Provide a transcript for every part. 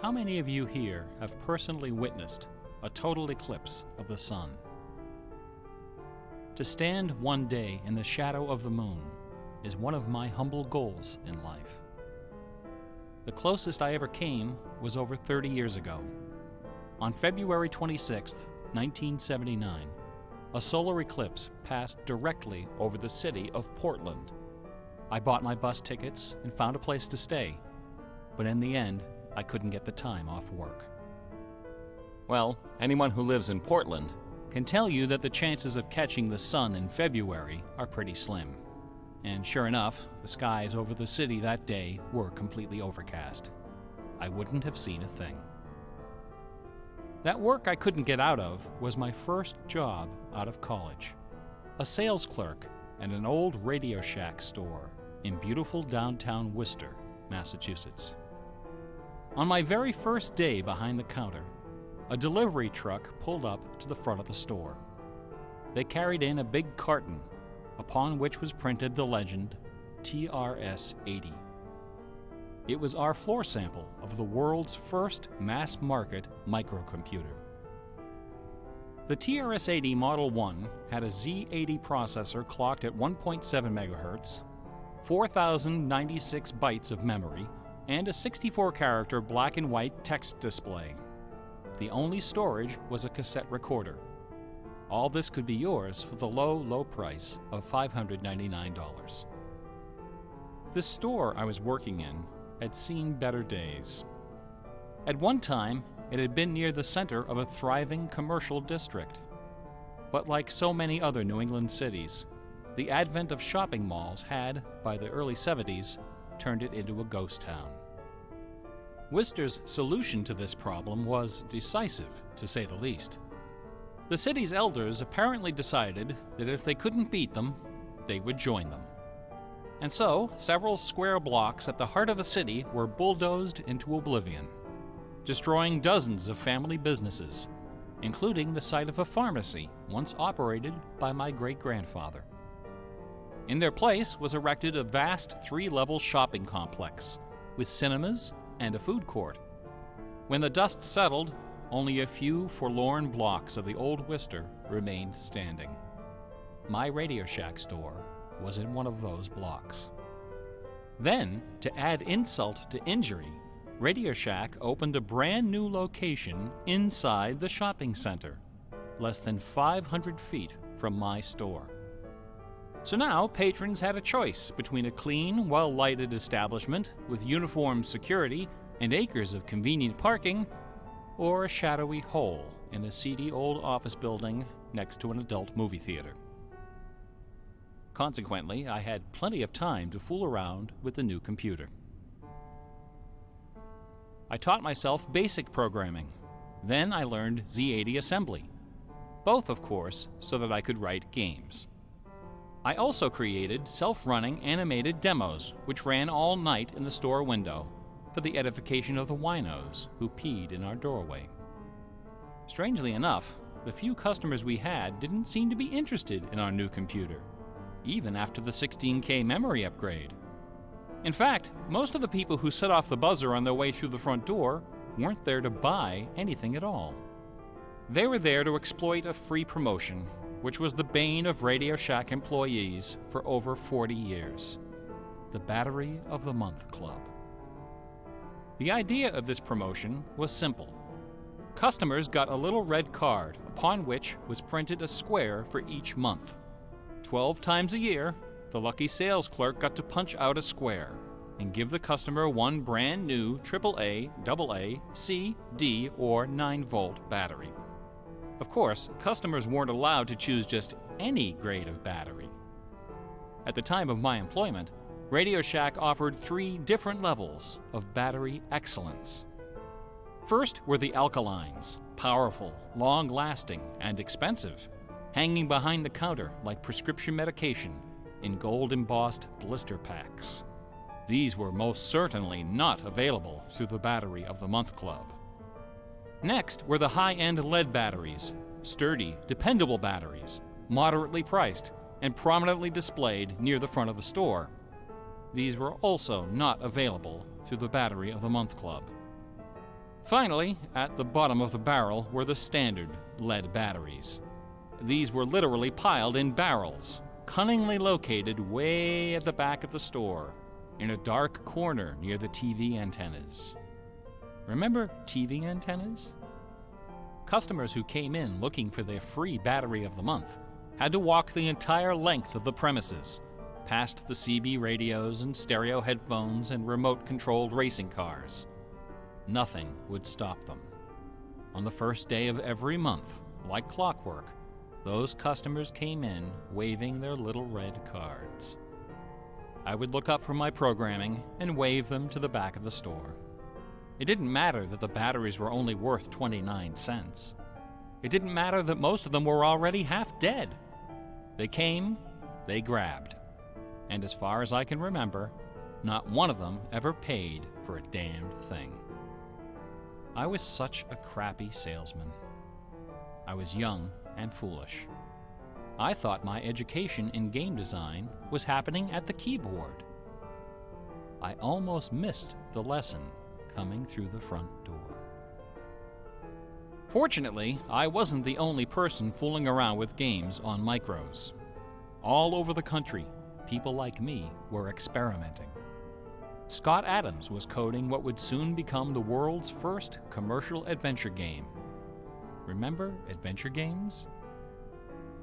How many of you here have personally witnessed a total eclipse of the sun? To stand one day in the shadow of the moon is one of my humble goals in life. The closest I ever came was over 30 years ago. On February 26, 1979, a solar eclipse passed directly over the city of Portland. I bought my bus tickets and found a place to stay, but in the end, I couldn't get the time off work. Well, anyone who lives in Portland can tell you that the chances of catching the sun in February are pretty slim. And sure enough, the skies over the city that day were completely overcast. I wouldn't have seen a thing. That work I couldn't get out of was my first job out of college. A sales clerk at an old Radio Shack store in beautiful downtown Worcester, Massachusetts. On my very first day behind the counter, a delivery truck pulled up to the front of the store. They carried in a big carton, upon which was printed the legend TRS-80. It was our floor sample of the world's first mass-market microcomputer. The TRS-80 Model 1 had a Z80 processor clocked at 1.7 MHz, 4,096 bytes of memory, and a 64-character black and white text display. The only storage was a cassette recorder. All this could be yours for the low price of $599. The store I was working in had seen better days. At one time, it had been near the center of a thriving commercial district. But like so many other New England cities, the advent of shopping malls had, by the early 70s, turned it into a ghost town. Worcester's solution to this problem was decisive, to say the least. The city's elders apparently decided that if they couldn't beat them, they would join them. And so, several square blocks at the heart of the city were bulldozed into oblivion, destroying dozens of family businesses, including the site of a pharmacy once operated by my great-grandfather. In their place was erected a vast 3-level shopping complex with cinemas and a food court. When the dust settled, only a few forlorn blocks of the old Worcester remained standing. My Radio Shack store was in one of those blocks. Then, to add insult to injury, Radio Shack opened a brand new location inside the shopping center, less than 500 feet from my store. So now patrons had a choice between a clean, well-lighted establishment with uniformed security and acres of convenient parking, or a shadowy hole in a seedy old office building next to an adult movie theater. Consequently, I had plenty of time to fool around with the new computer. I taught myself basic programming. Then I learned Z80 assembly, both, of course, so that I could write games. I also created self-running animated demos, which ran all night in the store window for the edification of the winos who peed in our doorway. Strangely enough, the few customers we had didn't seem to be interested in our new computer, even after the 16K memory upgrade. In fact, most of the people who set off the buzzer on their way through the front door weren't there to buy anything at all. They were there to exploit a free promotion, which was the bane of Radio Shack employees for over 40 years, the Battery of the Month Club. The idea of this promotion was simple. Customers got a little red card upon which was printed a square for each month. 12 times a year, the lucky sales clerk got to punch out a square and give the customer one brand new AAA, AA, C, D, or 9-volt battery. Of course, customers weren't allowed to choose just any grade of battery. At the time of my employment, Radio Shack offered 3 different levels of battery excellence. First were the alkalines, powerful, long-lasting, and expensive, hanging behind the counter like prescription medication in gold-embossed blister packs. These were most certainly not available through the Battery of the Month Club. Next were the high-end lead batteries, sturdy, dependable batteries, moderately priced, and prominently displayed near the front of the store. These were also not available through the Battery of the Month Club. Finally, at the bottom of the barrel were the standard lead batteries. These were literally piled in barrels, cunningly located way at the back of the store, in a dark corner near the TV antennas. Remember TV antennas? Customers who came in looking for their free battery of the month had to walk the entire length of the premises, past the CB radios and stereo headphones and remote-controlled racing cars. Nothing would stop them. On the first day of every month, like clockwork, those customers came in waving their little red cards. I would look up from my programming and wave them to the back of the store. It didn't matter that the batteries were only worth 29 cents. It didn't matter that most of them were already half dead. They came, they grabbed. And as far as I can remember, not one of them ever paid for a damned thing. I was such a crappy salesman. I was young and foolish. I thought my education in game design was happening at the keyboard. I almost missed the lesson coming through the front door. Fortunately, I wasn't the only person fooling around with games on micros. All over the country, people like me were experimenting. Scott Adams was coding what would soon become the world's first commercial adventure game. Remember adventure games?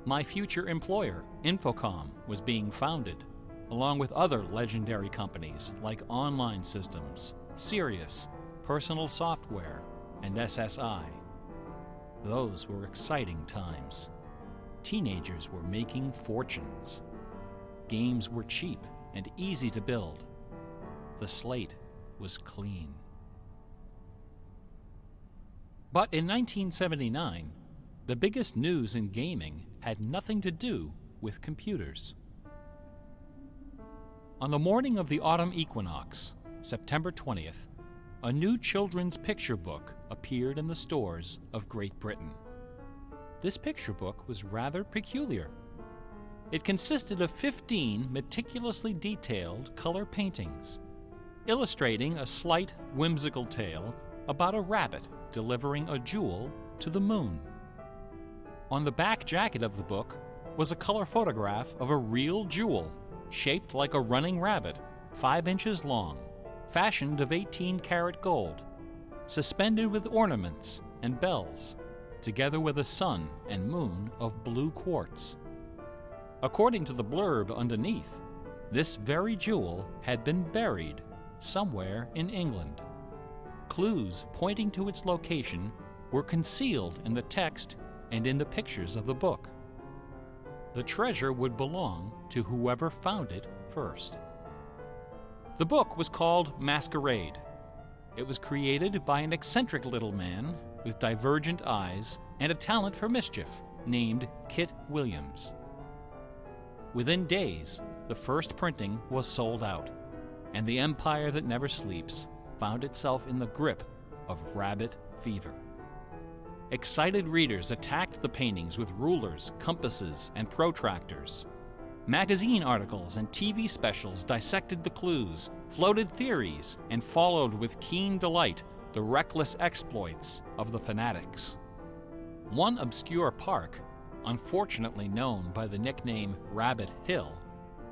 My future employer, Infocom, was being founded, along with other legendary companies like Online Systems, Sirius, Personal Software, and SSI. Those were exciting times. Teenagers were making fortunes. Games were cheap and easy to build. The slate was clean. But in 1979, the biggest news in gaming had nothing to do with computers. On the morning of the autumn equinox, September 20th, a new children's picture book appeared in the stores of Great Britain. This picture book was rather peculiar. It consisted of 15 meticulously detailed color paintings, illustrating a slight, whimsical tale about a rabbit delivering a jewel to the moon. On the back jacket of the book was a color photograph of a real jewel, shaped like a running rabbit, 5 inches long, fashioned of 18-karat gold, suspended with ornaments and bells, together with a sun and moon of blue quartz. According to the blurb underneath, this very jewel had been buried somewhere in England. Clues pointing to its location were concealed in the text and in the pictures of the book. The treasure would belong to whoever found it first. The book was called Masquerade. It was created by an eccentric little man with divergent eyes and a talent for mischief named Kit Williams. Within days, the first printing was sold out, and the empire that never sleeps found itself in the grip of rabbit fever. Excited readers attacked the paintings with rulers, compasses, and protractors. Magazine articles and TV specials dissected the clues, floated theories, and followed with keen delight the reckless exploits of the fanatics. One obscure park, unfortunately known by the nickname Rabbit Hill,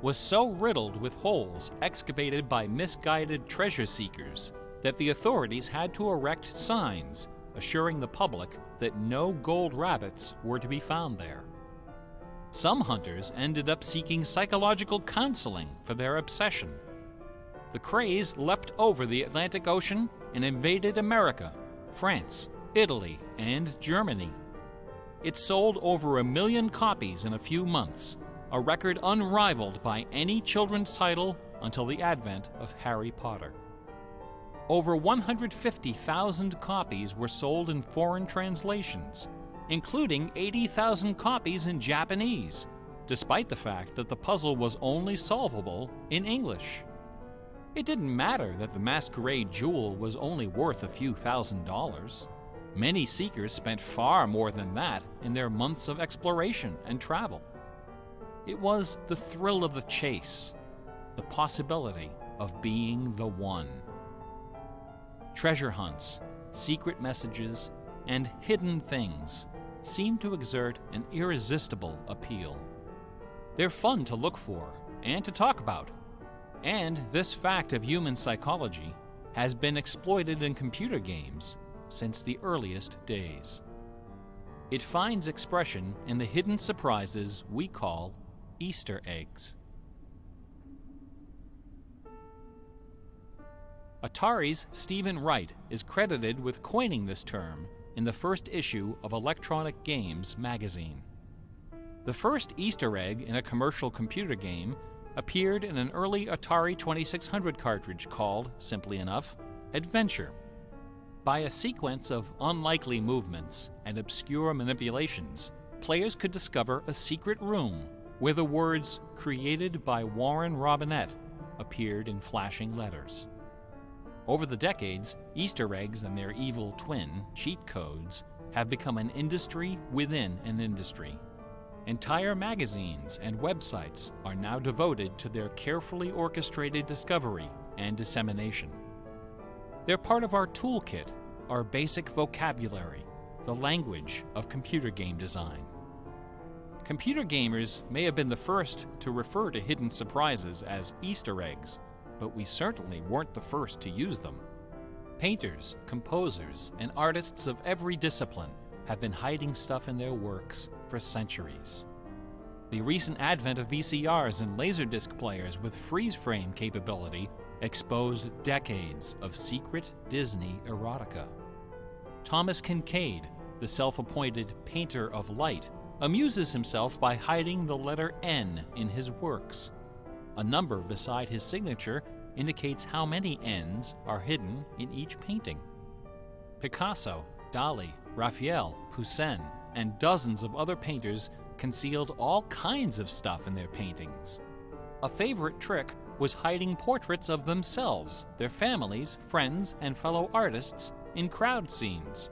was so riddled with holes excavated by misguided treasure seekers that the authorities had to erect signs assuring the public that no gold rabbits were to be found there. Some hunters ended up seeking psychological counseling for their obsession. The craze leapt over the Atlantic Ocean and invaded America, France, Italy, and Germany. It sold over 1 million copies in a few months, a record unrivaled by any children's title until the advent of Harry Potter. Over 150,000 copies were sold in foreign translations, including 80,000 copies in Japanese, despite the fact that the puzzle was only solvable in English. It didn't matter that the Masquerade jewel was only worth a few $1,000s. Many seekers spent far more than that in their months of exploration and travel. It was the thrill of the chase, the possibility of being the one. Treasure hunts, secret messages, and hidden things seem to exert an irresistible appeal. They're fun to look for and to talk about, and this fact of human psychology has been exploited in computer games since the earliest days. It finds expression in the hidden surprises we call Easter eggs. Atari's Stephen Wright is credited with coining this term in the first issue of Electronic Games magazine. The first Easter egg in a commercial computer game appeared in an early Atari 2600 cartridge called, simply enough, Adventure. By a sequence of unlikely movements and obscure manipulations, players could discover a secret room where the words "Created by Warren Robinette" appeared in flashing letters. Over the decades, Easter eggs and their evil twin, cheat codes, have become an industry within an industry. Entire magazines and websites are now devoted to their carefully orchestrated discovery and dissemination. They're part of our toolkit, our basic vocabulary, the language of computer game design. Computer gamers may have been the first to refer to hidden surprises as Easter eggs, but we certainly weren't the first to use them. Painters, composers, and artists of every discipline have been hiding stuff in their works for centuries. The recent advent of VCRs and Laserdisc players with freeze-frame capability exposed decades of secret Disney erotica. Thomas Kincaid, the self-appointed painter of light, amuses himself by hiding the letter N in his works. A number beside his signature indicates how many N's are hidden in each painting. Picasso, Dali, Raphael, Poussin, and dozens of other painters concealed all kinds of stuff in their paintings. A favorite trick was hiding portraits of themselves, their families, friends, and fellow artists in crowd scenes.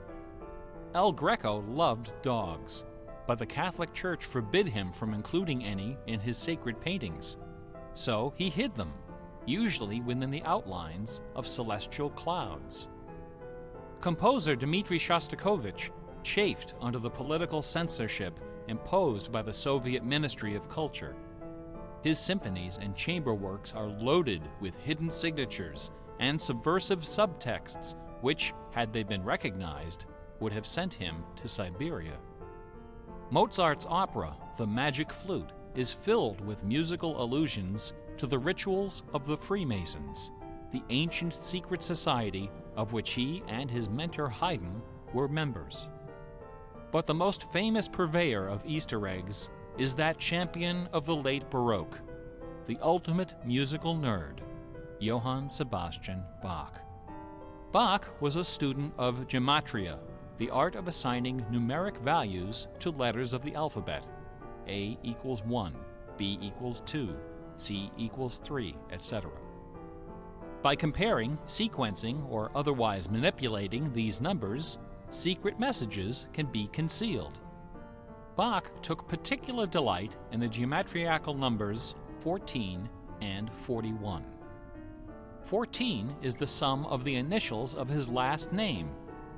El Greco loved dogs, but the Catholic Church forbid him from including any in his sacred paintings. So he hid them, usually within the outlines of celestial clouds. Composer Dmitri Shostakovich chafed under the political censorship imposed by the Soviet Ministry of Culture. His symphonies and chamber works are loaded with hidden signatures and subversive subtexts which, had they been recognized, would have sent him to Siberia. Mozart's opera, The Magic Flute, is filled with musical allusions to the rituals of the Freemasons, the ancient secret society of which he and his mentor Haydn were members. But the most famous purveyor of Easter eggs is that champion of the late Baroque, the ultimate musical nerd, Johann Sebastian Bach. Bach was a student of gematria, the art of assigning numeric values to letters of the alphabet, A equals 1, B equals 2, C equals 3, etc. By comparing, sequencing, or otherwise manipulating these numbers, secret messages can be concealed. Bach took particular delight in the geometrical numbers 14 and 41. 14 is the sum of the initials of his last name,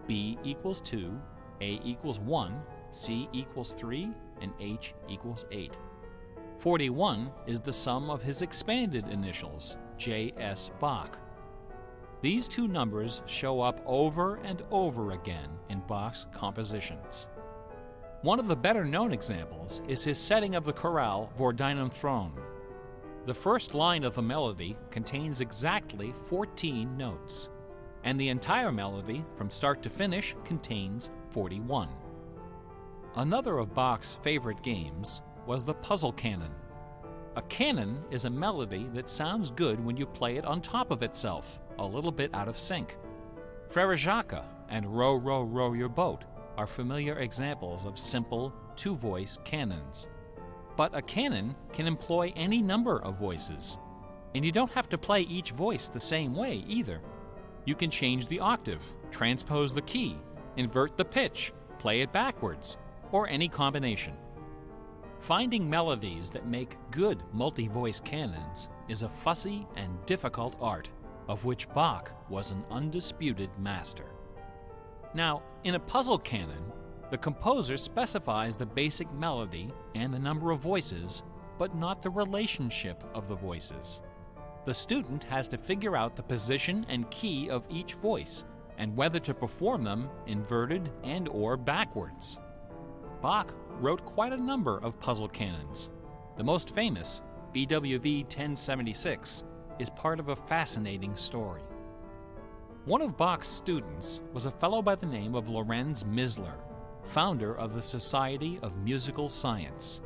B equals 2, A equals 1, C equals 3, and H equals 8. 41 is the sum of his expanded initials, J.S. Bach. These two numbers show up over and over again in Bach's compositions. One of the better-known examples is his setting of the chorale Vor deinem Thron. The first line of the melody contains exactly 14 notes, and the entire melody, from start to finish, contains 41. Another of Bach's favorite games was the puzzle canon. A canon is a melody that sounds good when you play it on top of itself, a little bit out of sync. Frere Jacques and Row, Row, Row Your Boat are familiar examples of simple two-voice canons. But a canon can employ any number of voices, and you don't have to play each voice the same way either. You can change the octave, transpose the key, invert the pitch, play it backwards, or any combination. Finding melodies that make good multi-voice canons is a fussy and difficult art, of which Bach was an undisputed master. Now, in a puzzle canon, the composer specifies the basic melody and the number of voices, but not the relationship of the voices. The student has to figure out the position and key of each voice and whether to perform them inverted and/or backwards. Bach wrote quite a number of puzzle canons. The most famous, BWV 1076, is part of a fascinating story. One of Bach's students was a fellow by the name of Lorenz Misler, founder of the Society of Musical Science.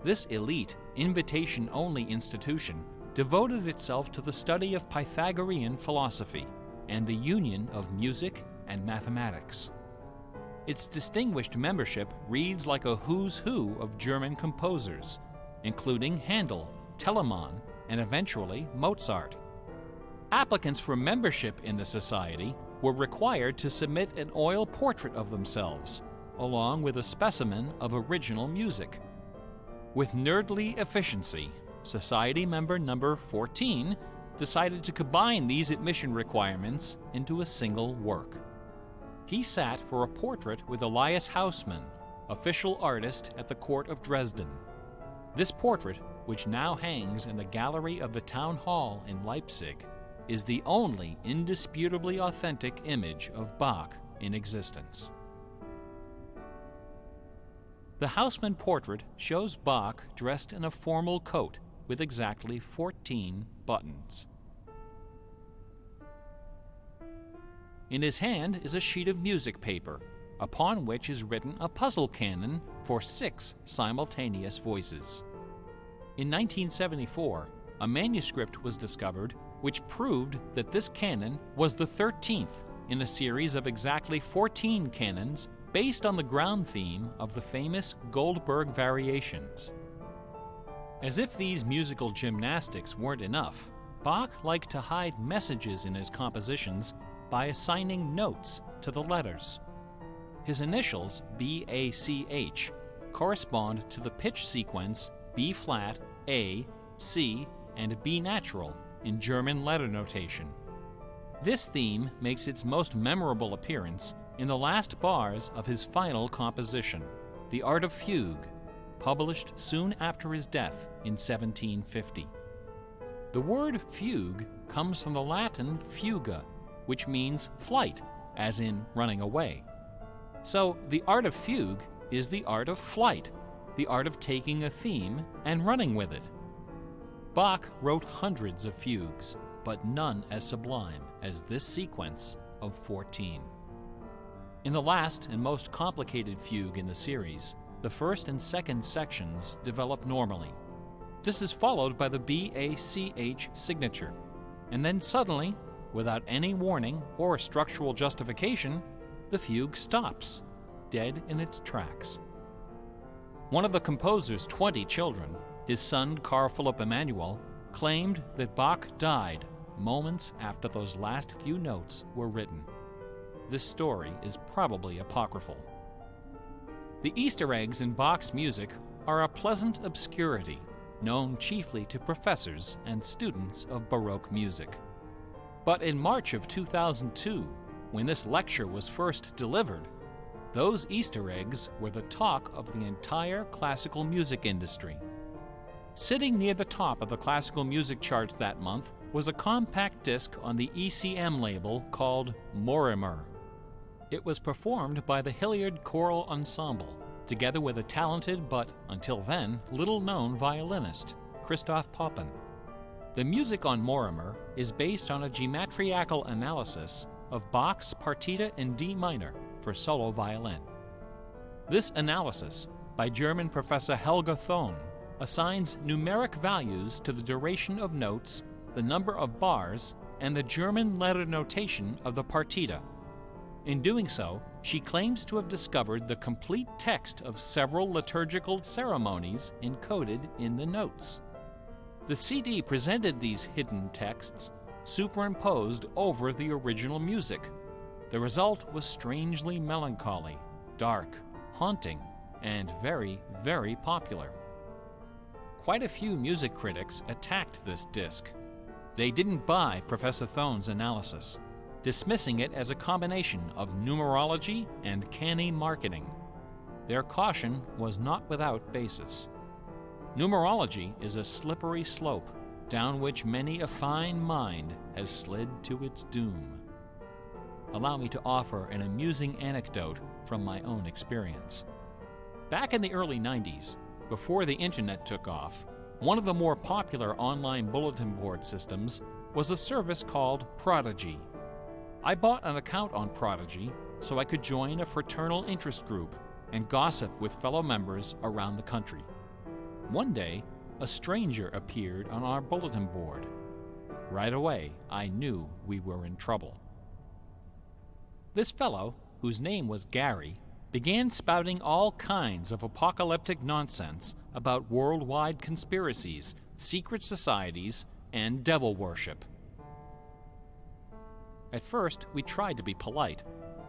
This elite, invitation-only institution devoted itself to the study of Pythagorean philosophy and the union of music and mathematics. Its distinguished membership reads like a who's who of German composers, including Handel, Telemann, and eventually Mozart. Applicants for membership in the society were required to submit an oil portrait of themselves, along with a specimen of original music. With nerdly efficiency, Society member number 14 decided to combine these admission requirements into a single work. He sat for a portrait with Elias Haussmann, official artist at the court of Dresden. This portrait, which now hangs in the gallery of the town hall in Leipzig, is the only indisputably authentic image of Bach in existence. The Haussmann portrait shows Bach dressed in a formal coat with exactly 14 buttons. In his hand is a sheet of music paper, upon which is written a puzzle canon for 6 simultaneous voices. In 1974, a manuscript was discovered which proved that this canon was the 13th in a series of exactly 14 canons based on the ground theme of the famous Goldberg variations. As if these musical gymnastics weren't enough, Bach liked to hide messages in his compositions by assigning notes to the letters. His initials, B-A-C-H, correspond to the pitch sequence B-flat, A, C, and B natural in German letter notation. This theme makes its most memorable appearance in the last bars of his final composition, The Art of Fugue, published soon after his death in 1750. The word fugue comes from the Latin fuga, which means flight, as in running away. So the art of fugue is the art of flight, the art of taking a theme and running with it. Bach wrote hundreds of fugues, but none as sublime as this sequence of 14. In the last and most complicated fugue in the series, the first and second sections develop normally. This is followed by the B-A-C-H signature, and then suddenly, without any warning or structural justification, the fugue stops, dead in its tracks. One of the composer's 20 children, his son Carl Philipp Emanuel, claimed that Bach died moments after those last few notes were written. This story is probably apocryphal. The Easter eggs in Bach's music are a pleasant obscurity, known chiefly to professors and students of Baroque music. But in March of 2002, when this lecture was first delivered, those Easter eggs were the talk of the entire classical music industry. Sitting near the top of the classical music charts that month was a compact disc on the ECM label called Moriarty. It was performed by the Hilliard Choral Ensemble, together with a talented but, until then, little-known violinist, Christoph Poppen. The music on Moriarty is based on a geometrical analysis of Bach's Partita in D minor for solo violin. This analysis, by German professor Helga Thon, assigns numeric values to the duration of notes, the number of bars, and the German letter notation of the partita. In doing so, she claims to have discovered the complete text of several liturgical ceremonies encoded in the notes. The CD presented these hidden texts superimposed over the original music. The result was strangely melancholy, dark, haunting, and very, very popular. Quite a few music critics attacked this disc. They didn't buy Professor Thon's analysis, dismissing it as a combination of numerology and canny marketing. Their caution was not without basis. Numerology is a slippery slope down which many a fine mind has slid to its doom. Allow me to offer an amusing anecdote from my own experience. Back in the early 90s, before the internet took off, one of the more popular online bulletin board systems was a service called Prodigy. I bought an account on Prodigy so I could join a fraternal interest group and gossip with fellow members around the country. One day, a stranger appeared on our bulletin board. Right away, I knew we were in trouble. This fellow, whose name was Gary, began spouting all kinds of apocalyptic nonsense about worldwide conspiracies, secret societies, and devil worship. At first, we tried to be polite.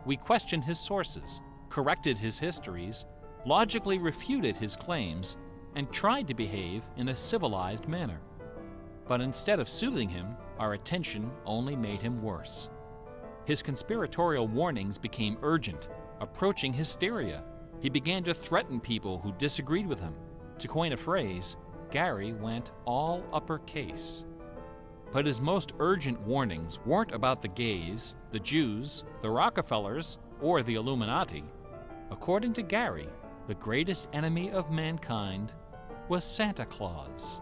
We questioned his sources, corrected his histories, logically refuted his claims, and tried to behave in a civilized manner. But instead of soothing him, our attention only made him worse. His conspiratorial warnings became urgent, approaching hysteria. He began to threaten people who disagreed with him. To coin a phrase, Gary went all uppercase. But his most urgent warnings weren't about the gays, the Jews, the Rockefellers, or the Illuminati. According to Gary, the greatest enemy of mankind was Santa Claus.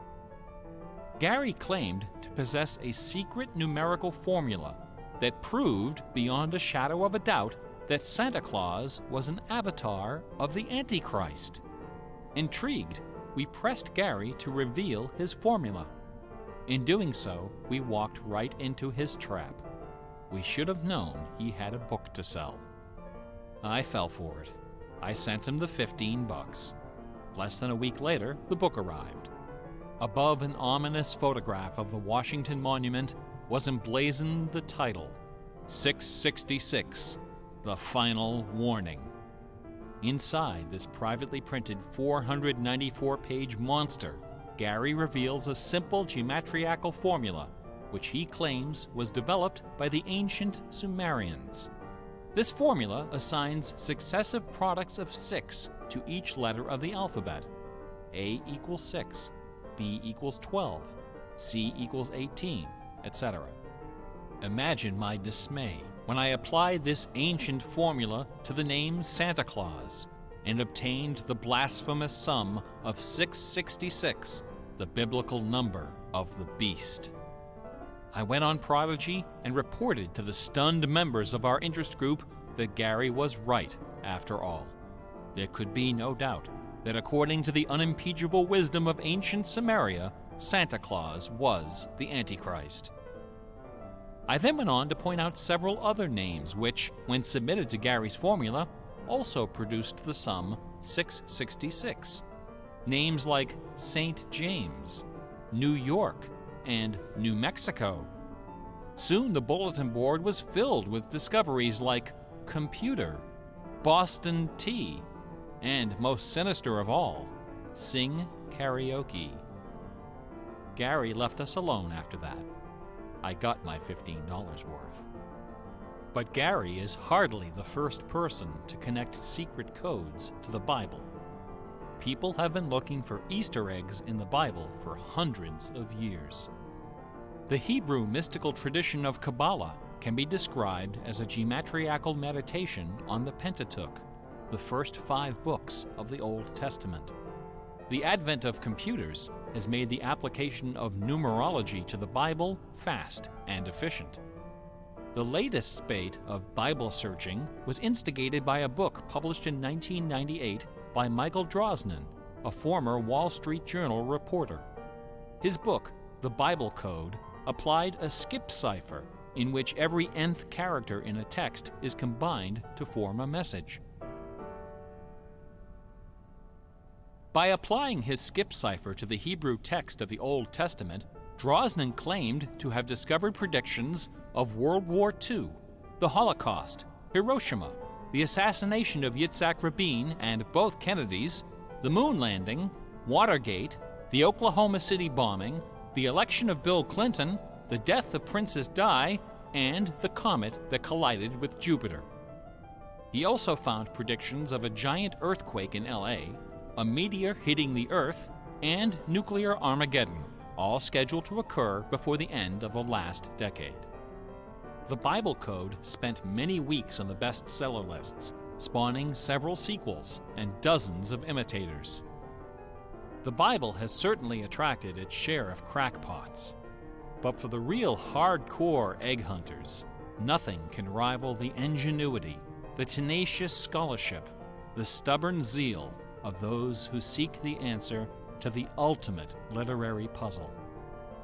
Gary claimed to possess a secret numerical formula that proved beyond a shadow of a doubt that Santa Claus was an avatar of the Antichrist. Intrigued, we pressed Gary to reveal his formula. In doing so, we walked right into his trap. We should have known he had a book to sell. I fell for it. I sent him the $15. Less than a week later, the book arrived. Above an ominous photograph of the Washington Monument was emblazoned the title, 666, The Final Warning. Inside this privately printed 494-page monster, Gary reveals a simple geometrical formula, which he claims was developed by the ancient Sumerians. This formula assigns successive products of 6 to each letter of the alphabet. A equals 6, B equals 12, C equals 18, etc. Imagine my dismay when I applied this ancient formula to the name Santa Claus and obtained the blasphemous sum of 666, the biblical number of the beast. I went on Prodigy and reported to the stunned members of our interest group that Gary was right after all. There could be no doubt that according to the unimpeachable wisdom of ancient Samaria, Santa Claus was the Antichrist. I then went on to point out several other names which, when submitted to Gary's formula, also produced the sum 666. Names like St. James, New York, and New Mexico. Soon the bulletin board was filled with discoveries like computer, Boston tea, and most sinister of all, sing karaoke. Gary left us alone after that. I got my $15 worth. But Gary is hardly the first person to connect secret codes to the Bible. People have been looking for Easter eggs in the Bible for hundreds of years. The Hebrew mystical tradition of Kabbalah can be described as a geometrical meditation on the Pentateuch, the first 5 books of the Old Testament. The advent of computers has made the application of numerology to the Bible fast and efficient. The latest spate of Bible searching was instigated by a book published in 1998 by Michael Drosnin, a former Wall Street Journal reporter. His book, The Bible Code, applied a skip cipher in which every nth character in a text is combined to form a message. By applying his skip cipher to the Hebrew text of the Old Testament, Drosnin claimed to have discovered predictions of World War II, the Holocaust, Hiroshima, the assassination of Yitzhak Rabin and both Kennedys, the moon landing, Watergate, the Oklahoma City bombing, the election of Bill Clinton, the death of Princess Di, and the comet that collided with Jupiter. He also found predictions of a giant earthquake in LA, a meteor hitting the Earth, and nuclear Armageddon, all scheduled to occur before the end of the last decade. The Bible Code spent many weeks on the bestseller lists, spawning several sequels and dozens of imitators. The Bible has certainly attracted its share of crackpots, but for the real hardcore egg hunters, nothing can rival the ingenuity, the tenacious scholarship, the stubborn zeal of those who seek the answer to the ultimate literary puzzle,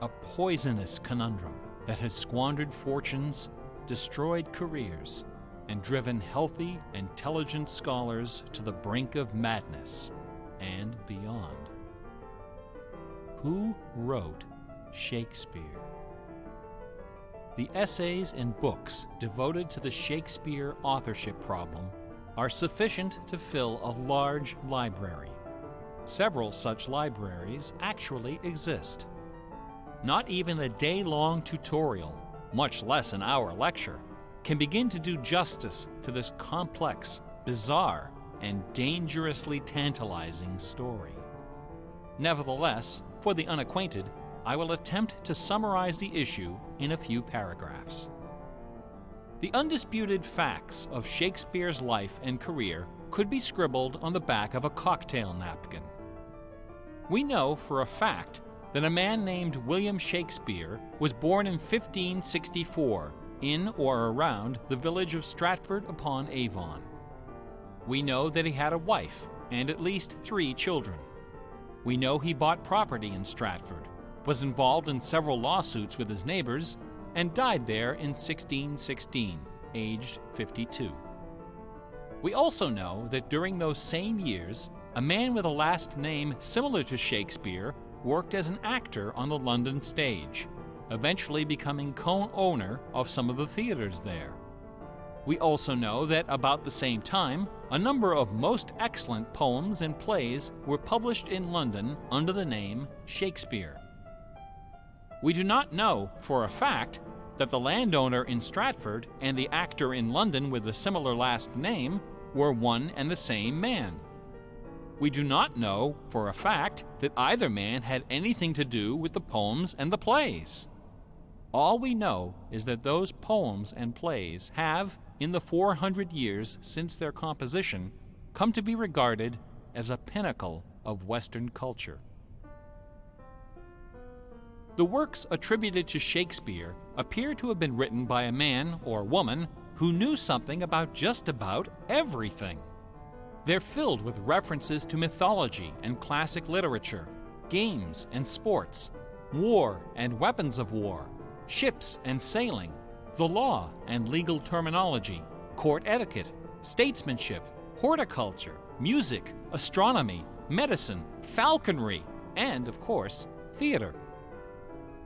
a poisonous conundrum that has squandered fortunes, destroyed careers, and driven healthy, intelligent scholars to the brink of madness and beyond. Who wrote Shakespeare? The essays and books devoted to the Shakespeare authorship problem are sufficient to fill a large library. Several such libraries actually exist. Not even a day-long tutorial, much less an hour lecture, can begin to do justice to this complex, bizarre, and dangerously tantalizing story. Nevertheless, for the unacquainted, I will attempt to summarize the issue in a few paragraphs. The undisputed facts of Shakespeare's life and career could be scribbled on the back of a cocktail napkin. We know for a fact that a man named William Shakespeare was born in 1564 in or around the village of Stratford-upon-Avon. We know that he had a wife and at least 3 children. We know he bought property in Stratford, was involved in several lawsuits with his neighbors, and died there in 1616, aged 52. We also know that during those same years, a man with a last name similar to Shakespeare worked as an actor on the London stage, eventually becoming co-owner of some of the theaters there. We also know that about the same time, a number of most excellent poems and plays were published in London under the name Shakespeare. We do not know for a fact that the landowner in Stratford and the actor in London with a similar last name were one and the same man. We do not know for a fact that either man had anything to do with the poems and the plays. All we know is that those poems and plays have, in the 400 years since their composition, come to be regarded as a pinnacle of Western culture. The works attributed to Shakespeare appear to have been written by a man or woman who knew something about just about everything. They're filled with references to mythology and classic literature, games and sports, war and weapons of war, ships and sailing, the law and legal terminology, court etiquette, statesmanship, horticulture, music, astronomy, medicine, falconry, and, of course, theater.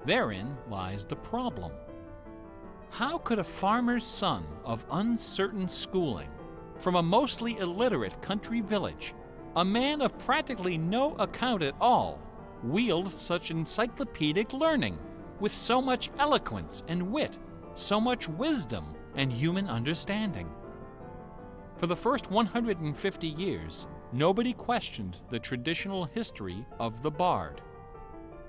Therein lies the problem. How could a farmer's son of uncertain schooling, from a mostly illiterate country village, a man of practically no account at all, wield such encyclopedic learning, with so much eloquence and wit, so much wisdom and human understanding? For the first 150 years, nobody questioned the traditional history of the bard.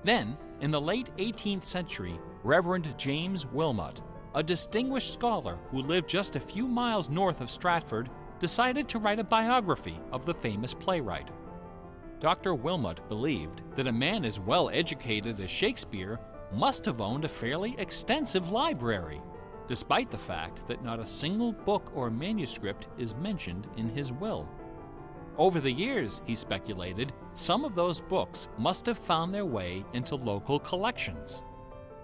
Then, in the late 18th century, Reverend James Wilmot, a distinguished scholar who lived just a few miles north of Stratford, decided to write a biography of the famous playwright. Dr. Wilmot believed that a man as well educated as Shakespeare must have owned a fairly extensive library, despite the fact that not a single book or manuscript is mentioned in his will. Over the years, he speculated, some of those books must have found their way into local collections.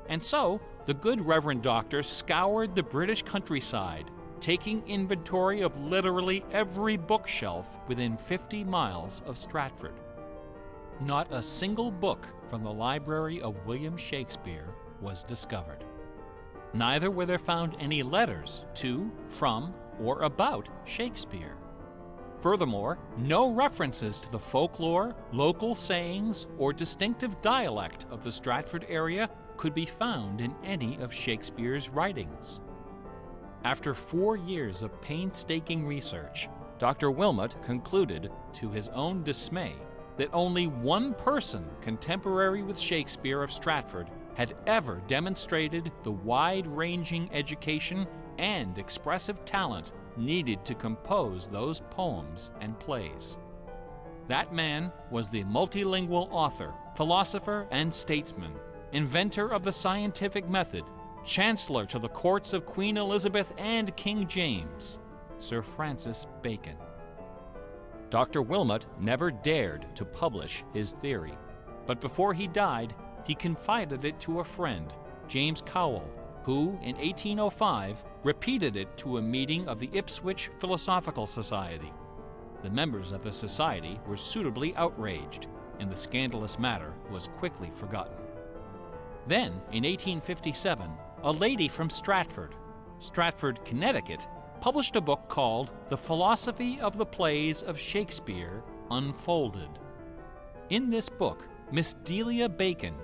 And so, the good Reverend Doctor scoured the British countryside, taking inventory of literally every bookshelf within 50 miles of Stratford. Not a single book from the library of William Shakespeare was discovered. Neither were there found any letters to, from, or about Shakespeare. Furthermore, no references to the folklore, local sayings, or distinctive dialect of the Stratford area could be found in any of Shakespeare's writings. After 4 years of painstaking research, Dr. Wilmot concluded, to his own dismay, that only one person contemporary with Shakespeare of Stratford had ever demonstrated the wide-ranging education and expressive talent needed to compose those poems and plays. That man was the multilingual author, philosopher, and statesman, inventor of the scientific method, chancellor to the courts of Queen Elizabeth and King James, Sir Francis Bacon. Dr. Wilmot never dared to publish his theory, but before he died, he confided it to a friend, James Cowell, who, in 1805, repeated it to a meeting of the Ipswich Philosophical Society. The members of the society were suitably outraged, and the scandalous matter was quickly forgotten. Then, in 1857, a lady from Stratford, Connecticut, published a book called The Philosophy of the Plays of Shakespeare Unfolded. In this book, Miss Delia Bacon,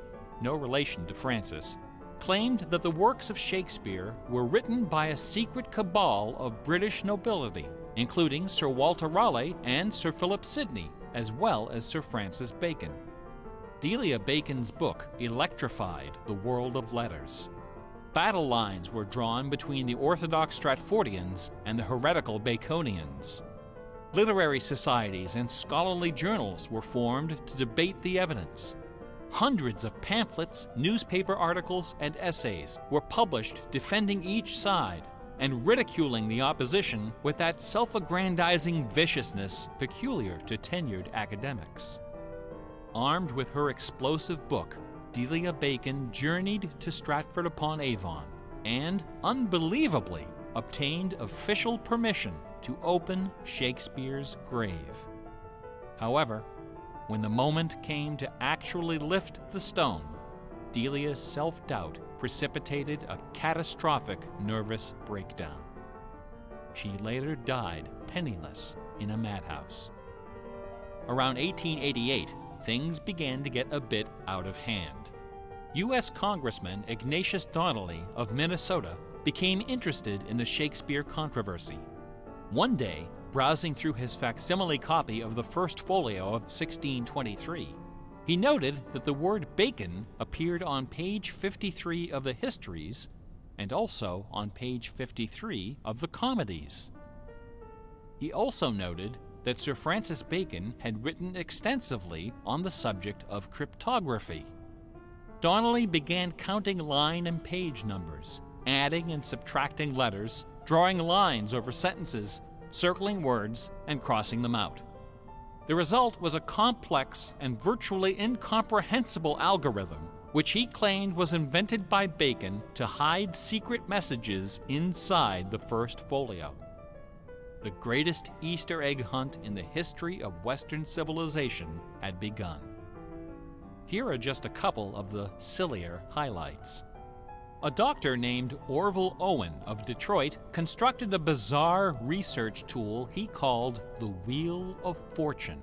no relation to Francis, claimed that the works of Shakespeare were written by a secret cabal of British nobility, including Sir Walter Raleigh and Sir Philip Sidney, as well as Sir Francis Bacon. Delia Bacon's book electrified the world of letters. Battle lines were drawn between the orthodox Stratfordians and the heretical Baconians. Literary societies and scholarly journals were formed to debate the evidence. Hundreds of pamphlets, newspaper articles, and essays were published defending each side and ridiculing the opposition with that self-aggrandizing viciousness peculiar to tenured academics. Armed with her explosive book, Delia Bacon journeyed to Stratford-upon-Avon and, unbelievably, obtained official permission to open Shakespeare's grave. However, when the moment came to actually lift the stone, Delia's self-doubt precipitated a catastrophic nervous breakdown. She later died penniless in a madhouse. Around 1888, things began to get a bit out of hand. U.S. Congressman Ignatius Donnelly of Minnesota became interested in the Shakespeare controversy. One day, browsing through his facsimile copy of the First Folio of 1623, he noted that the word bacon appeared on page 53 of the Histories and also on page 53 of the Comedies. He also noted that Sir Francis Bacon had written extensively on the subject of cryptography. Donnelly began counting line and page numbers, adding and subtracting letters, drawing lines over sentences, circling words, and crossing them out. The result was a complex and virtually incomprehensible algorithm, which he claimed was invented by Bacon to hide secret messages inside the First Folio. The greatest Easter egg hunt in the history of Western civilization had begun. Here are just a couple of the sillier highlights. A doctor named Orville Owen of Detroit constructed a bizarre research tool he called the Wheel of Fortune.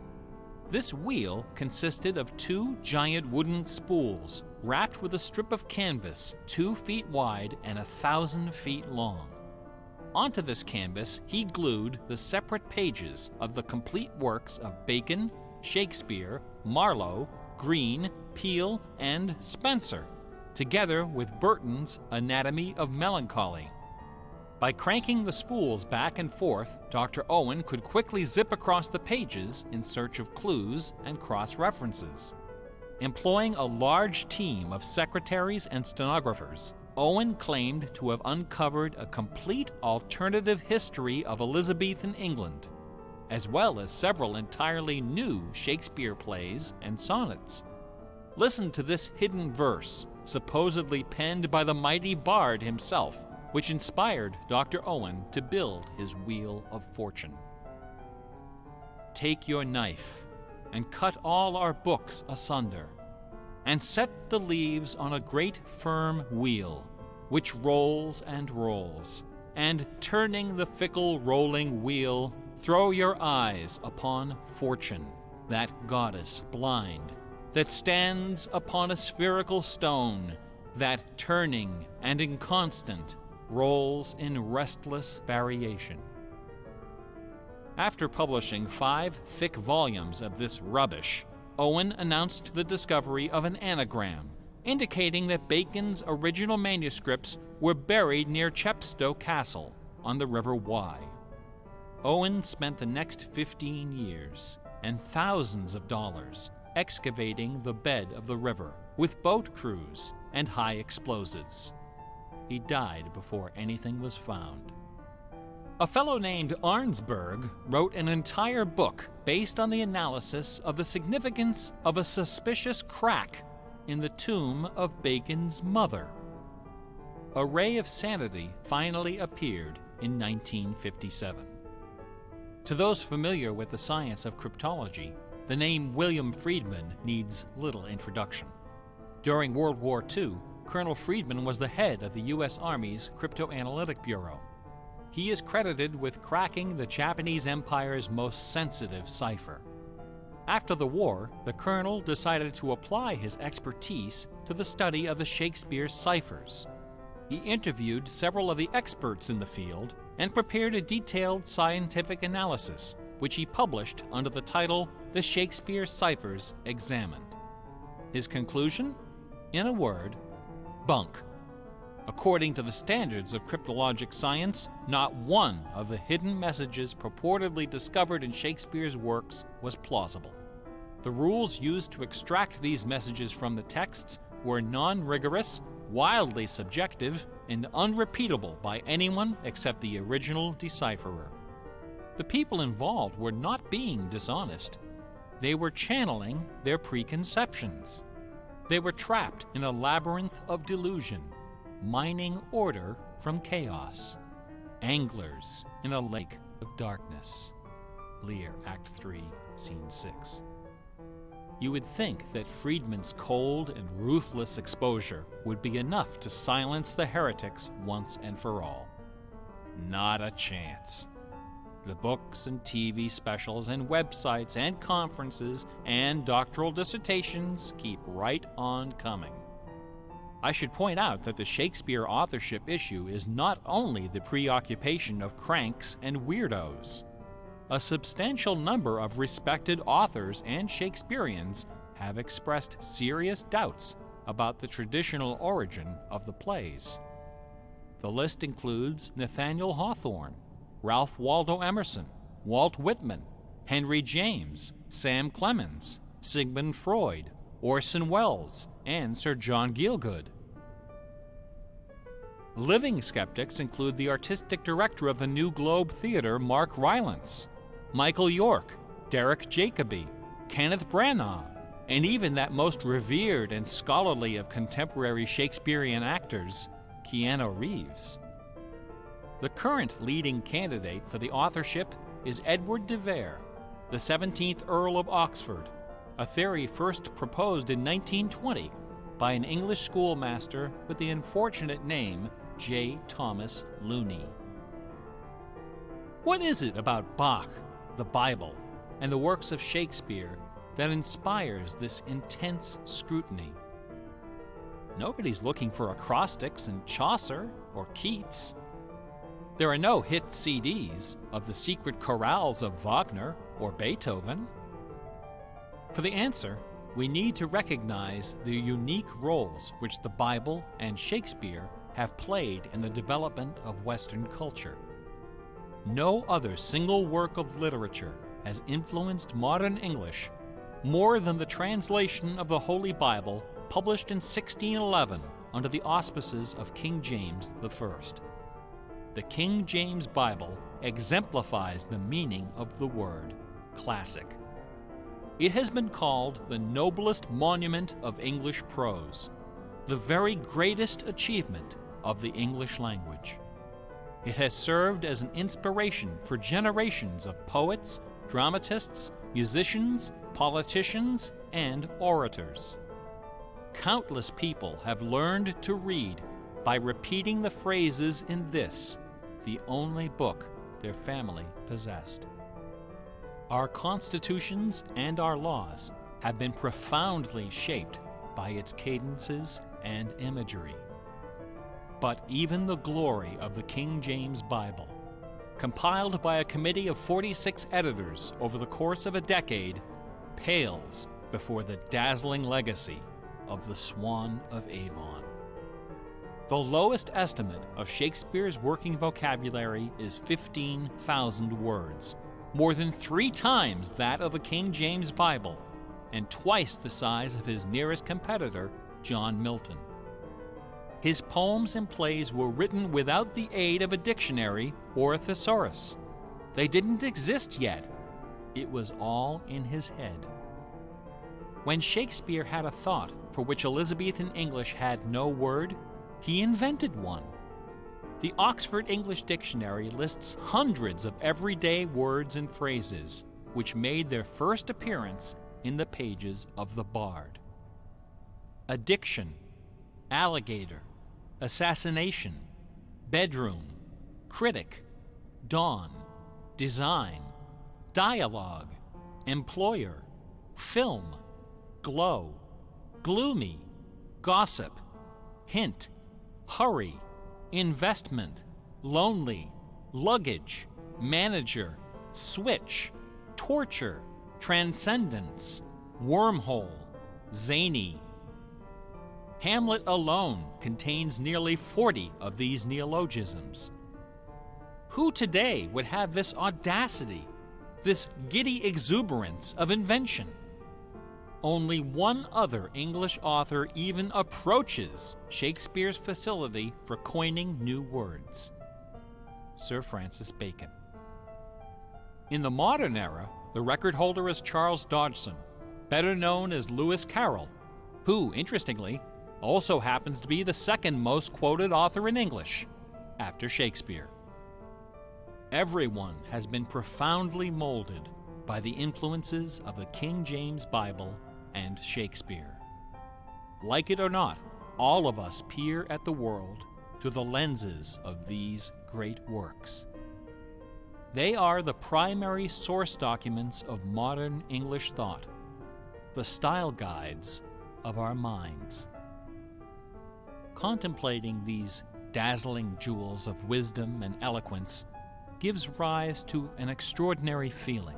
This wheel consisted of 2 giant wooden spools wrapped with a strip of canvas 2 feet wide and 1,000 feet long. Onto this canvas, he glued the separate pages of the complete works of Bacon, Shakespeare, Marlowe, Greene, Peele, and Spenser, together with Burton's Anatomy of Melancholy. By cranking the spools back and forth, Dr. Owen could quickly zip across the pages in search of clues and cross-references. Employing a large team of secretaries and stenographers, Owen claimed to have uncovered a complete alternative history of Elizabethan England, as well as several entirely new Shakespeare plays and sonnets. Listen to this hidden verse, supposedly penned by the mighty bard himself, which inspired Dr. Owen to build his Wheel of Fortune. Take your knife and cut all our books asunder, and set the leaves on a great firm wheel, which rolls and rolls, and turning the fickle rolling wheel, throw your eyes upon Fortune, that goddess blind, that stands upon a spherical stone, that turning and inconstant rolls in restless variation. After publishing 5 thick volumes of this rubbish, Owen announced the discovery of an anagram, indicating that Bacon's original manuscripts were buried near Chepstow Castle on the River Wye. Owen spent the next 15 years and thousands of dollars excavating the bed of the river with boat crews and high explosives. He died before anything was found. A fellow named Arnsberg wrote an entire book based on the analysis of the significance of a suspicious crack in the tomb of Bacon's mother. A Ray of Sanity finally appeared in 1957. To those familiar with the science of cryptology, the name William Friedman needs little introduction. During World War II, Colonel Friedman was the head of the U.S. Army's Cryptoanalytic Bureau. He is credited with cracking the Japanese Empire's most sensitive cipher. After the war, the colonel decided to apply his expertise to the study of the Shakespeare ciphers. He interviewed several of the experts in the field and prepared a detailed scientific analysis, which he published under the title The Shakespeare Ciphers Examined. His conclusion? In a word, bunk. According to the standards of cryptologic science, not one of the hidden messages purportedly discovered in Shakespeare's works was plausible. The rules used to extract these messages from the texts were non-rigorous, wildly subjective, and unrepeatable by anyone except the original decipherer. The people involved were not being dishonest. They were channeling their preconceptions. They were trapped in a labyrinth of delusion, mining order from chaos. Anglers in a lake of darkness. Lear, Act 3, Scene 6. You would think that Friedman's cold and ruthless exposure would be enough to silence the heretics once and for all. Not a chance. The books and TV specials and websites and conferences and doctoral dissertations keep right on coming. I should point out that the Shakespeare authorship issue is not only the preoccupation of cranks and weirdos. A substantial number of respected authors and Shakespeareans have expressed serious doubts about the traditional origin of the plays. The list includes Nathaniel Hawthorne, Ralph Waldo Emerson, Walt Whitman, Henry James, Sam Clemens, Sigmund Freud, Orson Welles, and Sir John Gielgud. Living skeptics include the artistic director of the New Globe Theatre, Mark Rylance, Michael York, Derek Jacobi, Kenneth Branagh, and even that most revered and scholarly of contemporary Shakespearean actors, Keanu Reeves. The current leading candidate for the authorship is Edward de Vere, the 17th Earl of Oxford, a theory first proposed in 1920 by an English schoolmaster with the unfortunate name J. Thomas Looney. What is it about Bach, the Bible, and the works of Shakespeare that inspires this intense scrutiny? Nobody's looking for acrostics in Chaucer or Keats. There are no hit CDs of the secret chorales of Wagner or Beethoven. For the answer, we need to recognize the unique roles which the Bible and Shakespeare have played in the development of Western culture. No other single work of literature has influenced modern English more than the translation of the Holy Bible published in 1611 under the auspices of King James I. The King James Bible exemplifies the meaning of the word classic. It has been called the noblest monument of English prose, the very greatest achievement of the English language. It has served as an inspiration for generations of poets, dramatists, musicians, politicians, and orators. Countless people have learned to read by repeating the phrases in this, the only book their family possessed. Our constitutions and our laws have been profoundly shaped by its cadences and imagery. But even the glory of the King James Bible, compiled by a committee of 46 editors over the course of a decade, pales before the dazzling legacy of the Swan of Avon. The lowest estimate of Shakespeare's working vocabulary is 15,000 words, more than 3 times that of the King James Bible, and twice the size of his nearest competitor, John Milton. His poems and plays were written without the aid of a dictionary or a thesaurus. They didn't exist yet. It was all in his head. When Shakespeare had a thought for which Elizabethan English had no word, he invented one. The Oxford English Dictionary lists hundreds of everyday words and phrases which made their first appearance in the pages of the Bard. Addiction, alligator, assassination, bedroom, critic, dawn, design, dialogue, employer, film, glow, gloomy, gossip, hint, hurry, investment, lonely, luggage, manager, switch, torture, transcendence, wormhole, zany. Hamlet alone contains nearly 40 of these neologisms. Who today would have this audacity, this giddy exuberance of invention? Only one other English author even approaches Shakespeare's facility for coining new words: Sir Francis Bacon. In the modern era, the record holder is Charles Dodgson, better known as Lewis Carroll, who, interestingly, also happens to be the second most quoted author in English, after Shakespeare. Everyone has been profoundly molded by the influences of the King James Bible and Shakespeare. Like it or not, all of us peer at the world through the lenses of these great works. They are the primary source documents of modern English thought, the style guides of our minds. Contemplating these dazzling jewels of wisdom and eloquence gives rise to an extraordinary feeling,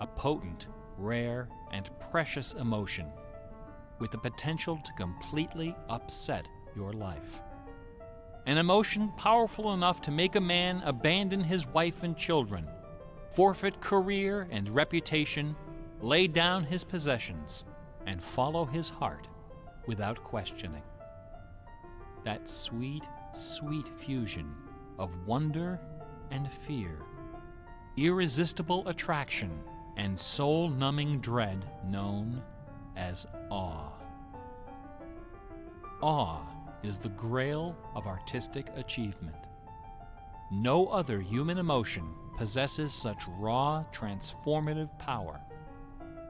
a potent, rare, and precious emotion with the potential to completely upset your life. An emotion powerful enough to make a man abandon his wife and children, forfeit career and reputation, lay down his possessions, and follow his heart without questioning. That sweet, sweet fusion of wonder and fear, irresistible attraction, and soul-numbing dread known as awe. Awe is the grail of artistic achievement. No other human emotion possesses such raw, transformative power,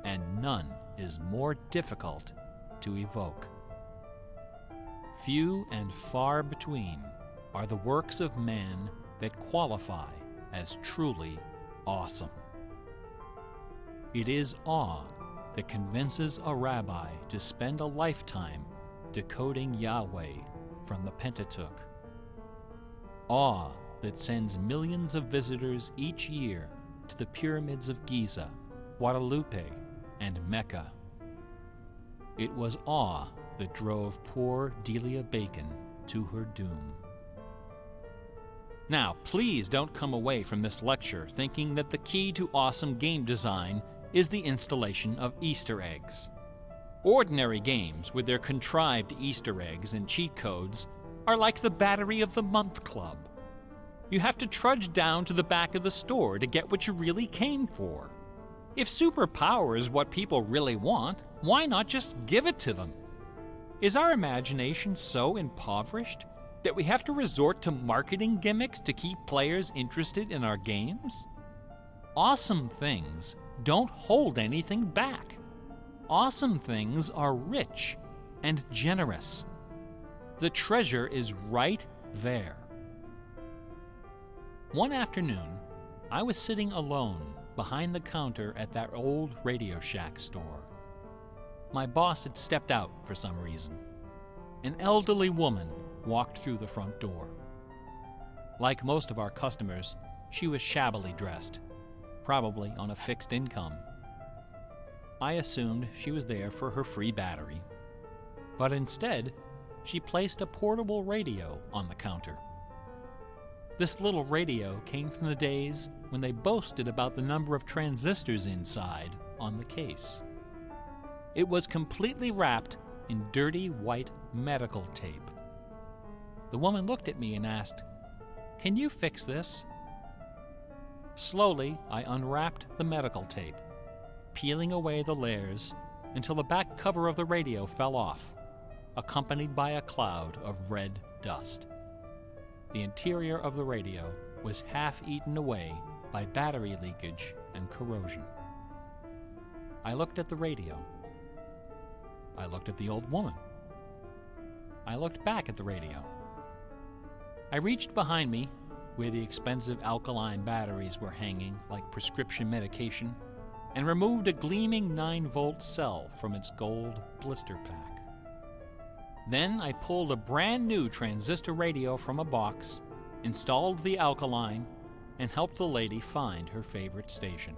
and none is more difficult to evoke. Few and far between are the works of man that qualify as truly awesome. It is awe that convinces a rabbi to spend a lifetime decoding Yahweh from the Pentateuch. Awe that sends millions of visitors each year to the pyramids of Giza, Guadalupe, and Mecca. It was awe that drove poor Delia Bacon to her doom. Now, please don't come away from this lecture thinking that the key to awesome game design is the installation of Easter eggs. Ordinary games with their contrived Easter eggs and cheat codes are like the Battery of the Month Club. You have to trudge down to the back of the store to get what you really came for. If superpower is what people really want, why not just give it to them? Is our imagination so impoverished that we have to resort to marketing gimmicks to keep players interested in our games? Awesome things don't hold anything back. Awesome things are rich and generous. The treasure is right there. One afternoon, I was sitting alone behind the counter at that old Radio Shack store. My boss had stepped out for some reason. an elderly woman walked through the front door. Like most of our customers, she was shabbily dressed, probably on a fixed income. I assumed she was there for her free battery, but instead, she placed a portable radio on the counter. This little radio came from the days when they boasted about the number of transistors inside on the case. It was completely wrapped in dirty white medical tape. The woman looked at me and asked, "Can you fix this?" Slowly, I unwrapped the medical tape, peeling away the layers until the back cover of the radio fell off, accompanied by a cloud of red dust. The interior of the radio was half eaten away by battery leakage and corrosion. I looked at the radio. I looked at the old woman. I looked back at the radio. I reached behind me, where the expensive alkaline batteries were hanging like prescription medication, and removed a gleaming 9-volt cell from its gold blister pack. Then I pulled a brand new transistor radio from a box, installed the alkaline, and helped the lady find her favorite station.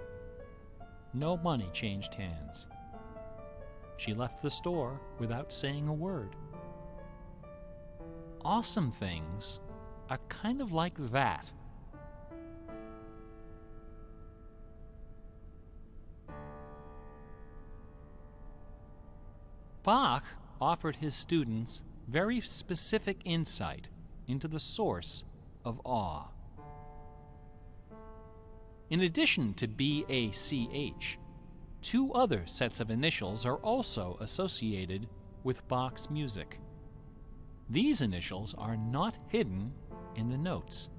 No money changed hands. She left the store without saying a word. Awesome things are kind of like that. Bach offered his students very specific insight into the source of awe. In addition to BACH, 2 other sets of initials are also associated with Bach's music. These initials are not hidden in the notes.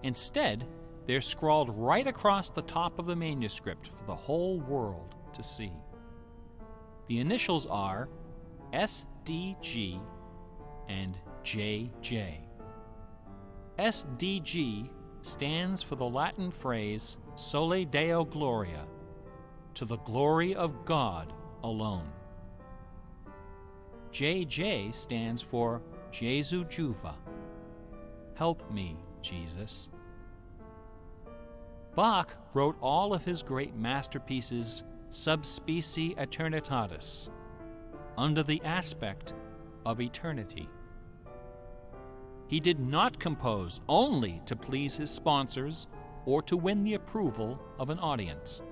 Instead, they're scrawled right across the top of the manuscript for the whole world to see. The initials are SDG and JJ. SDG stands for the Latin phrase Sole Deo Gloria, to the glory of God alone. JJ stands for Jesu Juva, help me, Jesus. Bach wrote all of his great masterpieces sub specie aeternitatis, under the aspect of eternity. He did not compose only to please his sponsors or to win the approval of an audience.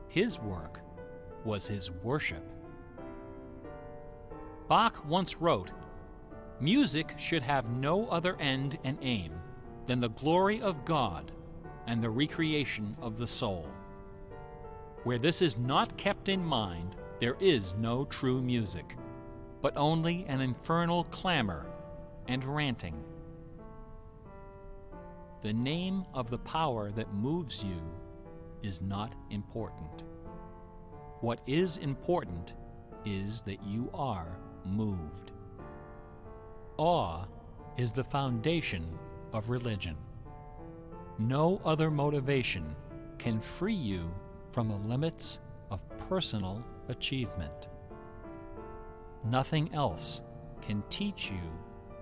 His work was his worship. Bach once wrote, "Music should have no other end and aim than the glory of God and the recreation of the soul. Where this is not kept in mind, there is no true music, but only an infernal clamor and ranting." The name of the power that moves you is not important. What is important is that you are moved. Awe is the foundation of religion. No other motivation can free you from the limits of personal achievement. Nothing else can teach you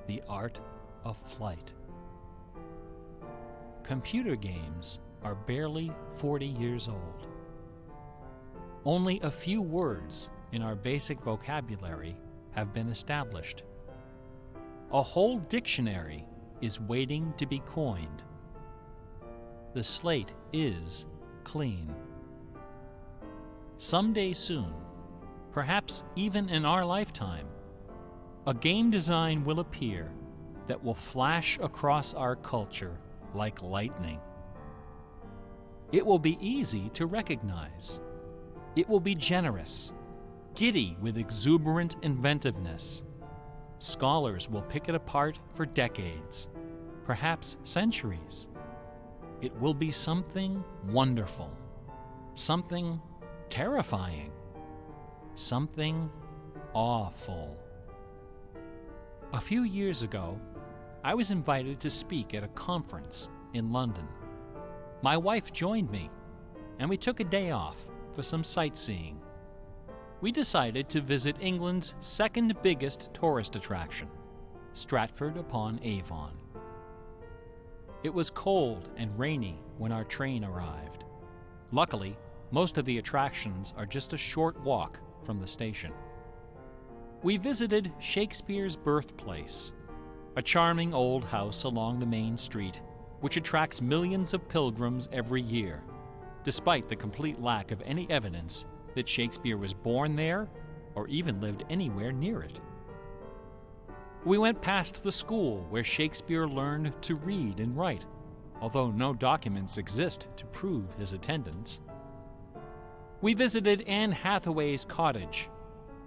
the art of flight. Computer games are barely 40 years old. Only a few words in our basic vocabulary have been established. A whole dictionary is waiting to be coined. The slate is clean. Someday soon, perhaps even in our lifetime, a game design will appear that will flash across our culture like lightning. It will be easy to recognize. It will be generous, giddy with exuberant inventiveness. Scholars will pick it apart for decades, perhaps centuries. It will be something wonderful, something terrifying, something awful. A few years ago, I was invited to speak at a conference in London. My wife joined me, and we took a day off for some sightseeing. we decided to visit England's second biggest tourist attraction, Stratford-upon-Avon. It was cold and rainy when our train arrived. Luckily, most of the attractions are just a short walk from the station. We visited Shakespeare's birthplace, a charming old house along the main street, which attracts millions of pilgrims every year, despite the complete lack of any evidence that Shakespeare was born there or even lived anywhere near it. We went past the school where Shakespeare learned to read and write, although no documents exist to prove his attendance. We visited Anne Hathaway's cottage,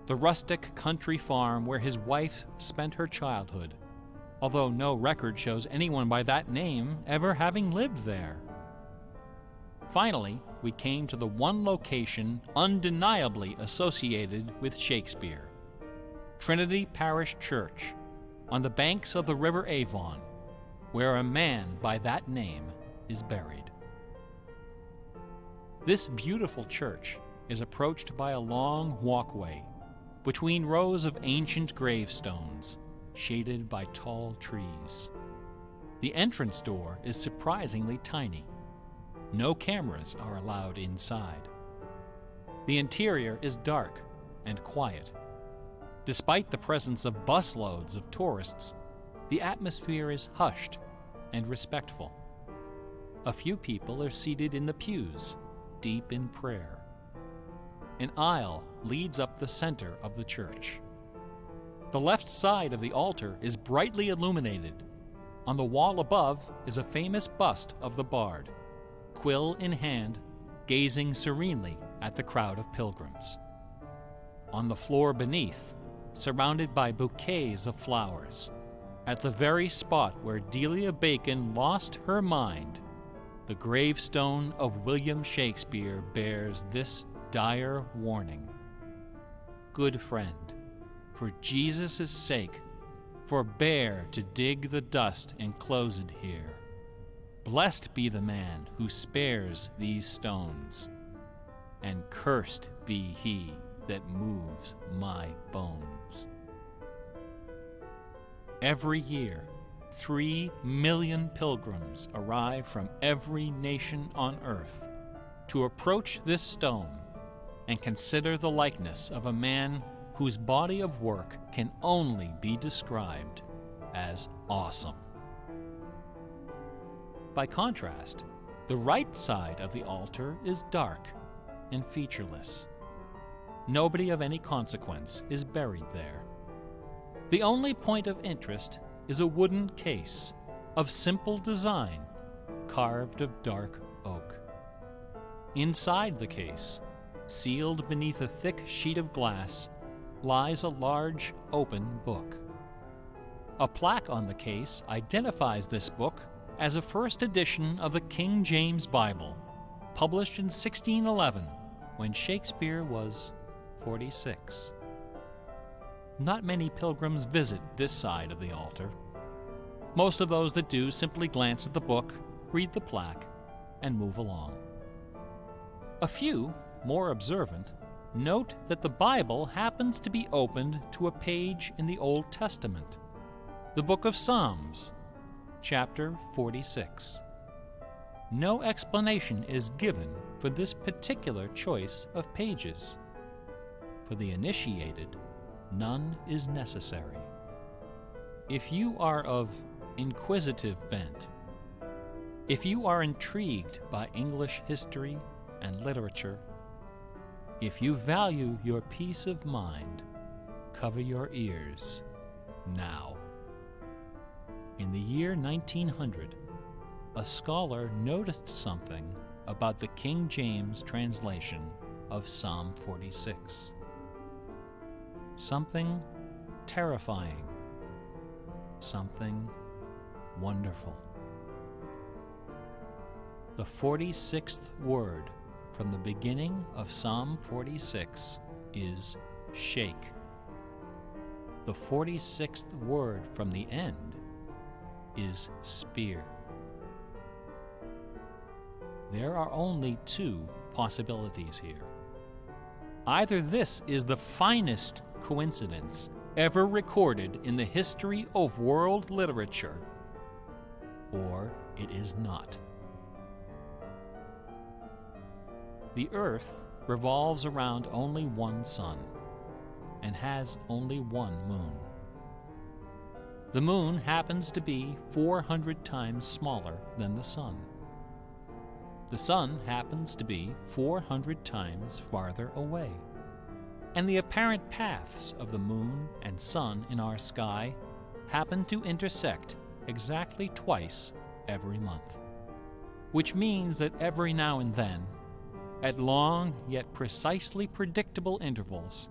the rustic country farm where his wife spent her childhood, although no record shows anyone by that name ever having lived there. Finally, we came to the one location undeniably associated with Shakespeare, Trinity Parish Church, on the banks of the River Avon, where a man by that name is buried. This beautiful church is approached by a long walkway between rows of ancient gravestones, shaded by tall trees. The entrance door is surprisingly tiny. No cameras are allowed inside. The interior is dark and quiet. Despite the presence of busloads of tourists, the atmosphere is hushed and respectful. A few people are seated in the pews, deep in prayer. An aisle leads up the center of the church. The left side of the altar is brightly illuminated. On the wall above is a famous bust of the bard, quill in hand, gazing serenely at the crowd of pilgrims. On the floor beneath, surrounded by bouquets of flowers, at the very spot where Delia Bacon lost her mind, the gravestone of William Shakespeare bears this dire warning. Good friend, for Jesus' sake, forbear to dig the dust enclosed here. Blessed be the man who spares these stones, and cursed be he that moves my bones. Every year, 3 million pilgrims arrive from every nation on earth to approach this stone and consider the likeness of a man whose body of work can only be described as awesome. By contrast, the right side of the altar is dark and featureless. Nobody of any consequence is buried there. The only point of interest is a wooden case of simple design, carved of dark oak. Inside the case, sealed beneath a thick sheet of glass, lies a large, open book. A plaque on the case identifies this book as a first edition of the King James Bible, published in 1611, when Shakespeare was 46. Not many pilgrims visit this side of the altar. Most of those that do simply glance at the book, read the plaque, and move along. A few, more observant, note that the Bible happens to be opened to a page in the Old Testament, the book of Psalms, chapter 46. No explanation is given for this particular choice of pages. For the initiated, none is necessary. If you are of inquisitive bent, if you are intrigued by English history and literature, if you value your peace of mind, cover your ears now. In the year 1900, a scholar noticed something about the King James translation of Psalm 46. Something terrifying, something wonderful. The 46th word from the beginning of Psalm 46 is shake. The 46th word from the end is spear. There are only 2 possibilities here. Either this is the finest coincidence ever recorded in the history of world literature, or it is not. The Earth revolves around only one sun and has only one moon. The moon happens to be 400 times smaller than the sun. The sun happens to be 400 times farther away. And the apparent paths of the moon and sun in our sky happen to intersect exactly twice every month. Which means that every now and then, at long yet precisely predictable intervals,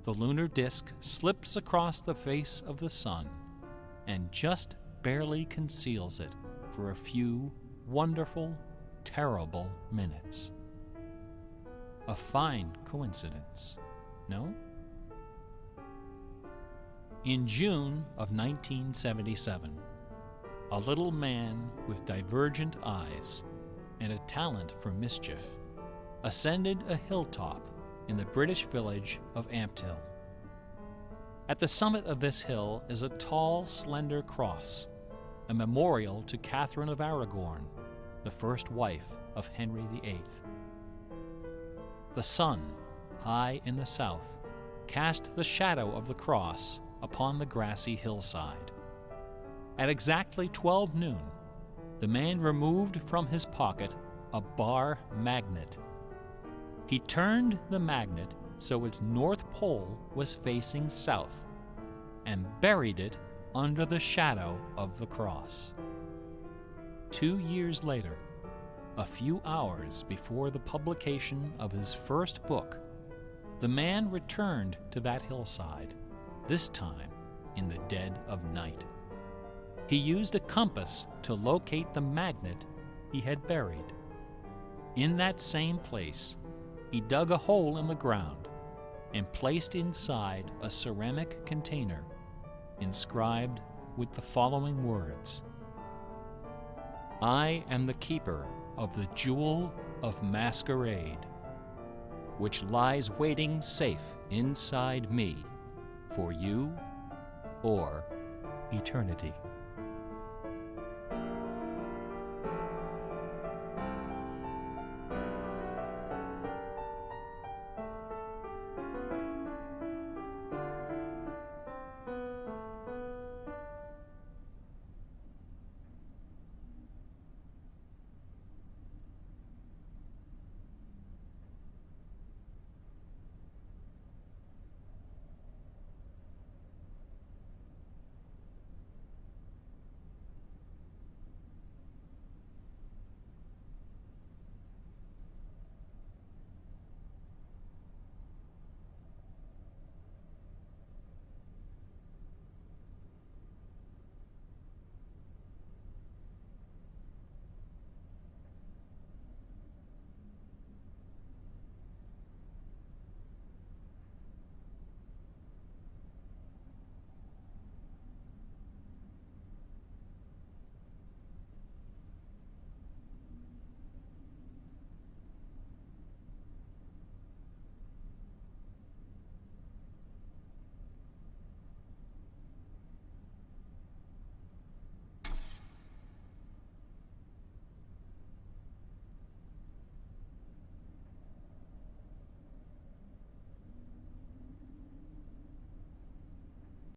the lunar disk slips across the face of the sun and just barely conceals it for a few wonderful, terrible minutes. A fine coincidence, no? In June of 1977, a little man with divergent eyes and a talent for mischief ascended a hilltop in the British village of Ampthill. At the summit of this hill is a tall, slender cross, a memorial to Catherine of Aragon, the first wife of Henry VIII. The sun, high in the south, cast the shadow of the cross upon the grassy hillside. At exactly 12 noon, the man removed from his pocket a bar magnet. He turned the magnet so its north pole was facing south and buried it under the shadow of the cross. 2 years later, a few hours before the publication of his first book, the man returned to that hillside, this time in the dead of night. He used a compass to locate the magnet he had buried. In that same place, he dug a hole in the ground and placed inside a ceramic container inscribed with the following words: "I am the keeper of the jewel of masquerade, which lies waiting safe inside me for you or eternity."